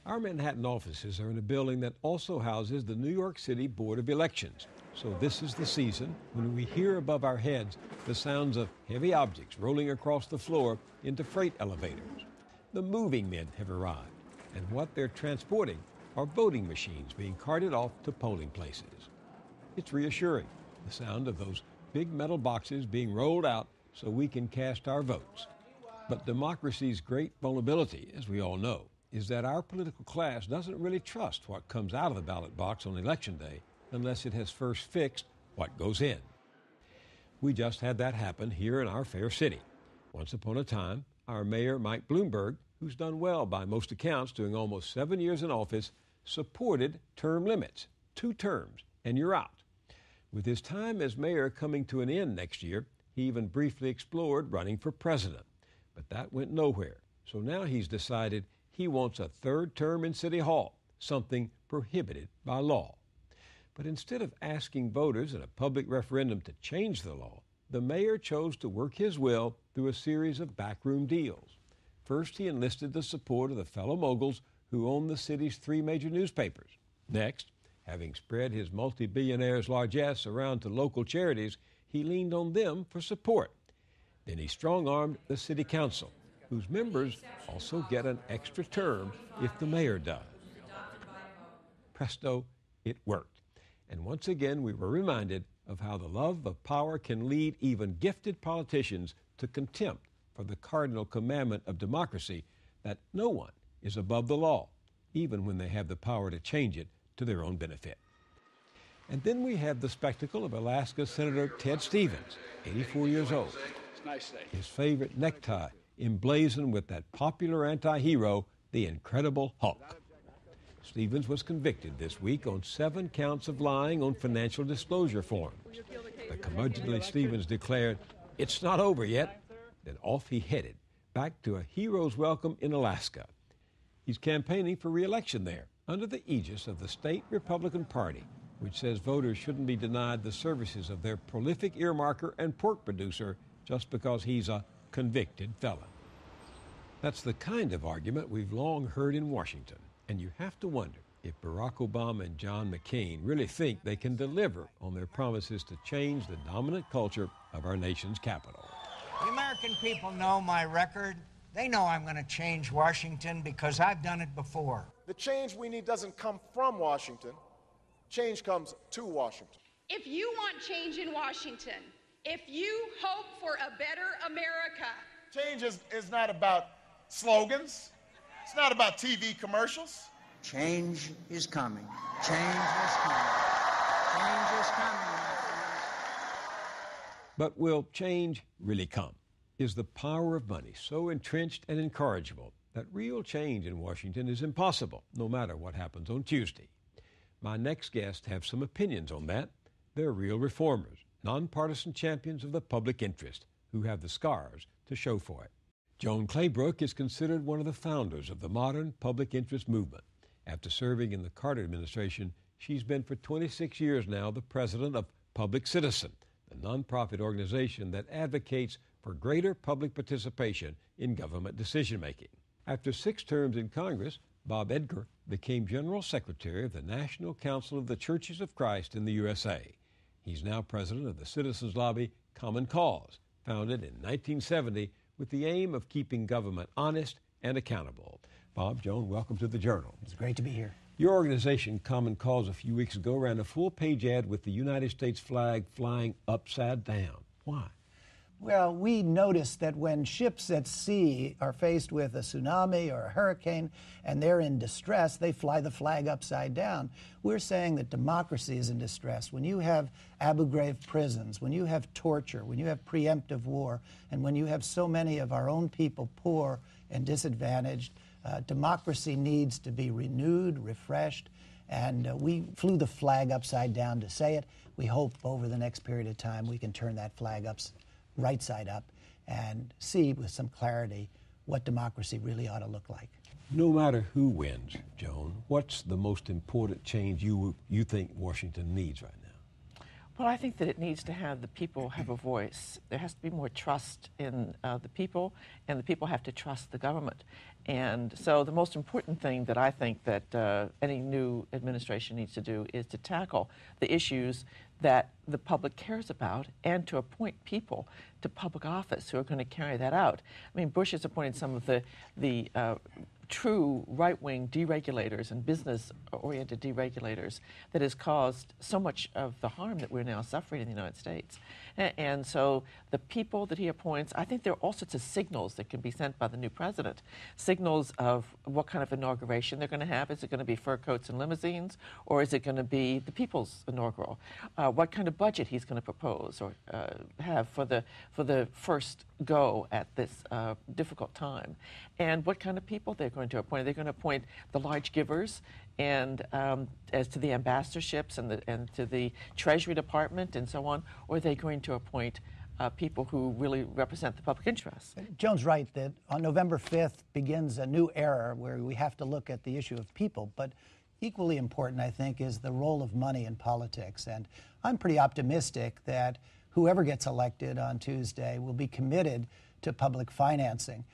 Our Manhattan offices are in a building that also houses the New York City Board of Elections. So this is the season when we hear above our heads the sounds of heavy objects rolling across the floor into freight elevators. The moving men have arrived, and what they're transporting are voting machines being carted off to polling places. It's reassuring, the sound of those big metal boxes being rolled out so we can cast our votes. But democracy's great vulnerability, as we all know, is that our political class doesn't really trust what comes out of the ballot box on Election Day unless it has first fixed what goes in. We just had that happen here in our fair city. Once upon a time, our mayor, Mike Bloomberg, who's done well by most accounts, doing almost 7 years in office, supported term limits, 2 terms, and you're out. With his time as mayor coming to an end next year, he even briefly explored running for president. But that went nowhere. So now he's decided he wants a 3rd term in City Hall, something prohibited by law. But instead of asking voters in a public referendum to change the law, the mayor chose to work his will through a series of backroom deals. First, he enlisted the support of the fellow moguls who own the city's 3 major newspapers. Next, having spread his multi-billionaire's largesse around to local charities, he leaned on them for support. Then he strong-armed the city council, whose members also get an extra term if the mayor does. Presto, it worked. And once again, we were reminded of how the love of power can lead even gifted politicians to contempt for the cardinal commandment of democracy that no one is above the law, even when they have the power to change it to their own benefit. And then we have the spectacle of Alaska Senator Ted Stevens, 84 years old. His favorite necktie emblazoned with that popular anti-hero, the Incredible Hulk. Stevens was convicted this week on 7 counts of lying on financial disclosure forms. The curmudgeonly Stevens declared, "It's not over yet." Then off he headed, back to a hero's welcome in Alaska. He's campaigning for re-election there, under the aegis of the state Republican Party, which says voters shouldn't be denied the services of their prolific earmarker and pork producer just because he's a convicted felon. That's the kind of argument we've long heard in Washington, and you have to wonder if Barack Obama and John McCain really think they can deliver on their promises to change the dominant culture of our nation's capital. The American people know my record. They know I'm going to change Washington because I've done it before. The change we need doesn't come from Washington. Change comes to Washington. If you want change in Washington, if you hope for a better America. Change is not about slogans. It's not about TV commercials. Change is coming. Change is coming. Change is coming. But will change really come? Is the power of money so entrenched and incorrigible that real change in Washington is impossible, no matter what happens on Tuesday? My next guests have some opinions on that. They're real reformers, nonpartisan champions of the public interest, who have the scars to show for it. Joan Claybrook is considered one of the founders of the modern public interest movement. After serving in the Carter administration, she's been for 26 years now the president of Public Citizen, the nonprofit organization that advocates for greater public participation in government decision-making. After 6 terms in Congress, Bob Edgar became General Secretary of the National Council of the Churches of Christ in the USA. He's now president of the citizens lobby Common Cause, founded in 1970 with the aim of keeping government honest and accountable. Bob, Joan, welcome to the Journal. It's great to be here. Your organization, Common Cause, a few weeks ago ran a full-page ad with the United States flag flying upside down. Why? Well, we noticed that when ships at sea are faced with a tsunami or a hurricane and they're in distress, they fly the flag upside down. We're saying that democracy is in distress. When you have Abu Ghraib prisons, when you have torture, when you have preemptive war, and when you have so many of our own people poor and disadvantaged, democracy needs to be renewed, refreshed, and we flew the flag upside down to say it. We hope over the next period of time we can turn that flag right side up and see with some clarity what democracy really ought to look like. No matter who wins, Joan, what's the most important change you think Washington needs right now? Well, I think that it needs to have the people have a voice. There has to be more trust in the people, and the people have to trust the government. And so the most important thing that I think that any new administration needs to do is to tackle the issues that the public cares about and to appoint people to public office who are going to carry that out. I mean, Bush has appointed some of the true right-wing deregulators and business-oriented deregulators that has caused so much of the harm that we're now suffering in the United States. And so the people that he appoints, I think there are all sorts of signals that can be sent by the new president. Signals of what kind of inauguration they're going to have. Is it going to be fur coats and limousines, or is it going to be the people's inaugural? What kind of budget he's going to propose or have for the first go at this difficult time, and what kind of people they're going to appoint. Are they going to appoint the large givers, and as to the ambassadorships and to the Treasury Department and so on, or are they going to appoint people who really represent the public interest? Joan's right that on November 5th begins a new era where we have to look at the issue of people, but equally important, I think, is the role of money in politics. And I'm pretty optimistic that whoever gets elected on Tuesday will be committed to public financing.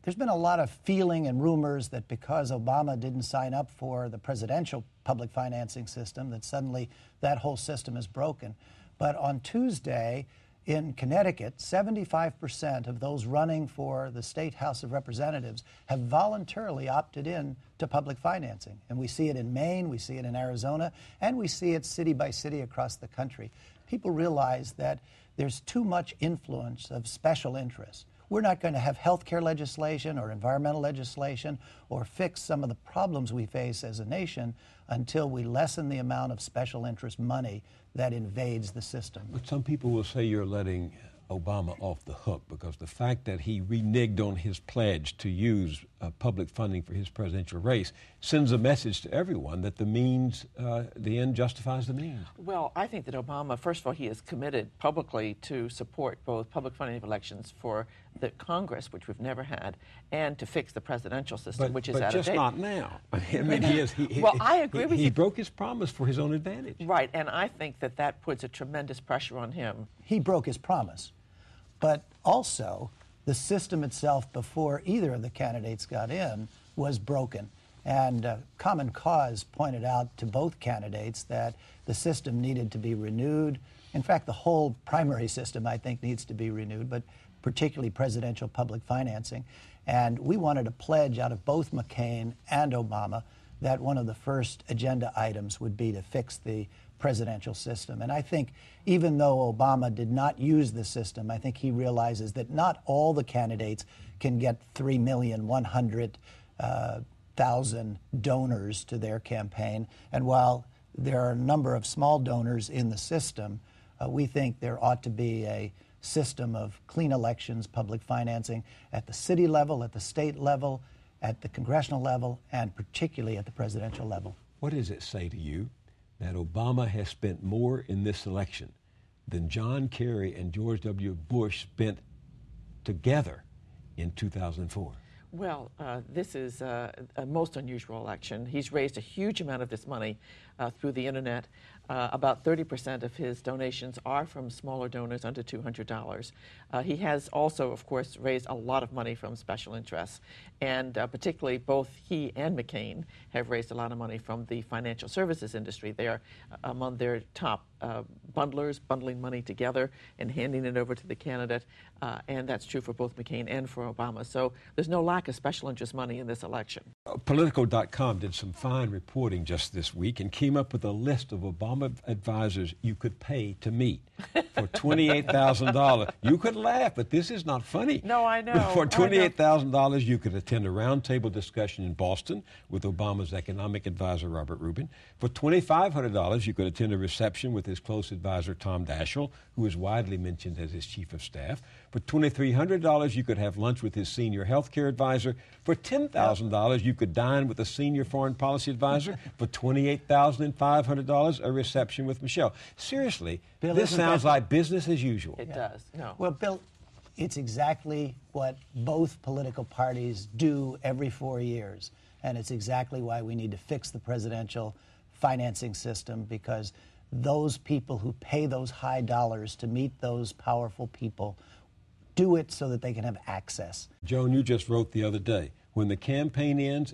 There's been a lot of feeling and rumors that because Obama didn't sign up for the presidential public financing system, that suddenly that whole system is broken. But on Tuesday in Connecticut, 75% of those running for the State House of Representatives have voluntarily opted in to public financing. And we see it in Maine, we see it in Arizona, and we see it city by city across the country. People realize that there's too much influence of special interests. We're not going to have health care legislation or environmental legislation or fix some of the problems we face as a nation until we lessen the amount of special interest money that invades the system. But some people will say you're letting Obama off the hook because the fact that he reneged on his pledge to use public funding for his presidential race sends a message to everyone that the end justifies the means. Well, I think that Obama, first of all, he is committed publicly to support both public funding of elections for the Congress, which we've never had, and to fix the presidential system, which is out of date. But just not now. I mean, well, I agree with you. He broke his promise for his own advantage. Right, and I think that that puts a tremendous pressure on him. He broke his promise. But also, the system itself before either of the candidates got in was broken. And Common Cause pointed out to both candidates that the system needed to be renewed. In fact, the whole primary system, I think, needs to be renewed, but particularly presidential public financing. And we wanted a pledge out of both McCain and Obama that one of the first agenda items would be to fix the presidential system. And I think even though Obama did not use the system, I think he realizes that not all the candidates can get 3,100,000 donors to their campaign. And while there are a number of small donors in the system, we think there ought to be a system of clean elections, public financing at the city level, at the state level, at the congressional level, and particularly at the presidential level. What does it say to you that Obama has spent more in this election than John Kerry and George W. Bush spent together in 2004? Well, this is a most unusual election. He's raised a huge amount of this money through the internet. About 30% of his donations are from smaller donors under $200. He has also, of course, raised a lot of money from special interests. And particularly both he and McCain have raised a lot of money from the financial services industry. They are among their top bundlers, bundling money together and handing it over to the candidate. And that's true for both McCain and for Obama. So there's no lack of special interest money in this election. Politico.com did some fine reporting just this week and came up with a list of Obama advisors you could pay to meet for $28,000. You could laugh, but this is not funny. No, I know. For $28,000, you could attend a roundtable discussion in Boston with Obama's economic advisor, Robert Rubin. For $2,500, you could attend a reception with his close advisor, Tom Daschle, who is widely mentioned as his chief of staff. For $2,300, you could have lunch with his senior health care advisor. For $10,000, you could dine with a senior foreign policy advisor. For $28,500, a reception with Michelle. Seriously, Bill, this sounds like business as usual. It does. No. Well, Bill, it's exactly what both political parties do every 4 years. And it's exactly why we need to fix the presidential financing system, because those people who pay those high dollars to meet those powerful people do it so that they can have access. Joan, you just wrote the other day, when the campaign ends,